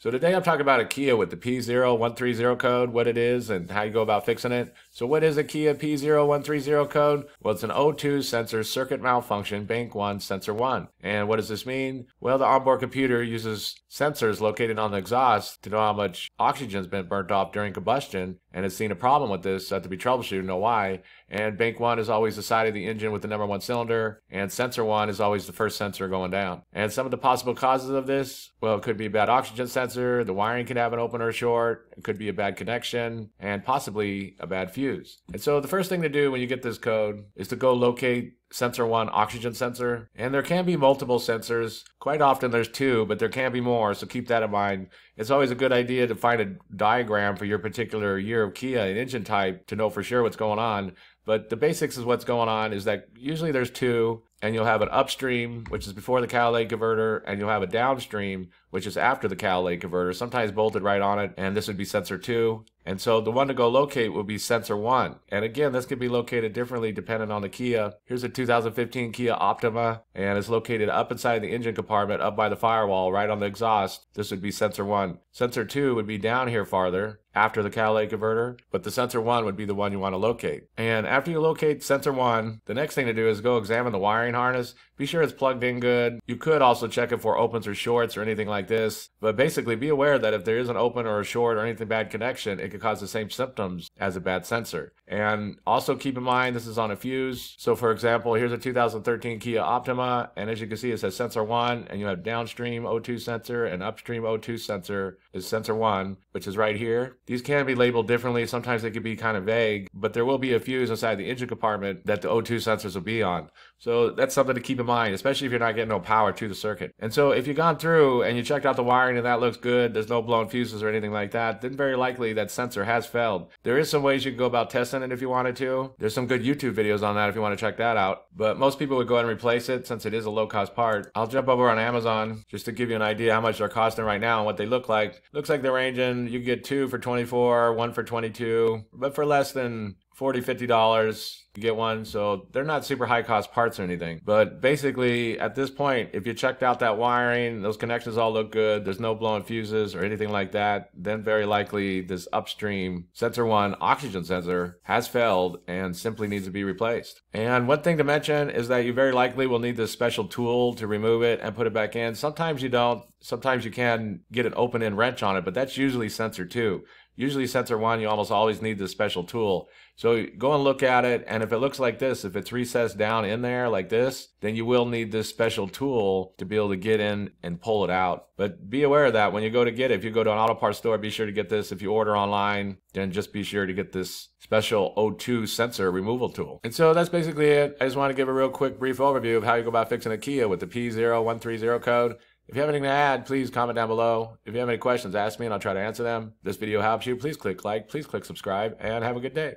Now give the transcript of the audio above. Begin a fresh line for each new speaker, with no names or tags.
So today I'm talking about a Kia with the P0130 code, what it is, and how you go about fixing it. So what is a Kia P0130 code? Well, it's an O2 sensor circuit malfunction, bank 1, sensor 1. And what does this mean? Well, the onboard computer uses sensors located on the exhaust to know how much oxygen's been burnt off during combustion, and it's seen a problem with this, so it had to be troubleshooted, know why. And bank 1 is always the side of the engine with the number 1 cylinder, and sensor 1 is always the first sensor going down. And some of the possible causes of this, well, it could be a bad oxygen sensor, the wiring could have an open or short, it could be a bad connection, and possibly a bad fuse. And so the first thing to do when you get this code is to go locate sensor 1 oxygen sensor. And there can be multiple sensors. Quite often there's 2, but there can be more, so keep that in mind. It's always a good idea to find a diagram for your particular year of Kia and engine type to know for sure what's going on. But the basics is what's going on is that usually there's 2, and you'll have an upstream, which is before the catalytic converter, and you'll have a downstream, which is after the catalytic converter, sometimes bolted right on it, and this would be sensor 2. And so the one to go locate will be sensor 1. And again, this can be located differently depending on the Kia. Here's a 2015 Kia Optima, and it's located up inside the engine compartment, up by the firewall, right on the exhaust. This would be sensor 1. Sensor 2 would be down here farther, after the catalytic converter, but the sensor 1 would be the one you want to locate. And after you locate sensor 1, the next thing to do is go examine the wiring harness. Be sure it's plugged in good. You could also check it for opens or shorts or anything like this, but basically be aware that if there is an open or a short or anything bad connection, it could cause the same symptoms as a bad sensor. And also keep in mind this is on a fuse. So for example, here's a 2013 Kia Optima, and as you can see it says sensor 1, and you have downstream O2 sensor and upstream O2 sensor is sensor 1, which is right here. These can be labeled differently. Sometimes they can be kind of vague, but there will be a fuse inside the engine compartment that the O2 sensors will be on. So that's something to keep in mind, especially if you're not getting no power to the circuit. And so if you've gone through and you checked out the wiring and that looks good, there's no blown fuses or anything like that, then very likely that sensor has failed. There is some ways you can go about testing it if you wanted to. There's some good YouTube videos on that if you want to check that out. But most people would go ahead and replace it since it is a low-cost part. I'll jump over on Amazon just to give you an idea how much they're costing right now and what they look like. Looks like they're ranging, you can get 2 for $24, 1 for $22, but for less than $40, $50 you get one, so they're not super high cost parts or anything. But basically at this point, if you checked out that wiring, those connections all look good, there's no blowing fuses or anything like that, then very likely this upstream sensor 1 oxygen sensor has failed and simply needs to be replaced. And one thing to mention is that you very likely will need this special tool to remove it and put it back in. Sometimes you don't, sometimes you can get an open end wrench on it, but that's usually sensor 2. Usually sensor 1, you almost always need this special tool. So go and look at it, and if it looks like this, if it's recessed down in there like this, then you will need this special tool to be able to get in and pull it out. But be aware of that when you go to get it. If you go to an auto parts store, be sure to get this. If you order online, then just be sure to get this special O2 sensor removal tool. And so that's basically it. I just want to give a real quick brief overview of how you go about fixing a Kia with the P0130 code. If you have anything to add, please comment down below. If you have any questions, ask me and I'll try to answer them. If this video helps you, please click like, please click subscribe, and have a good day.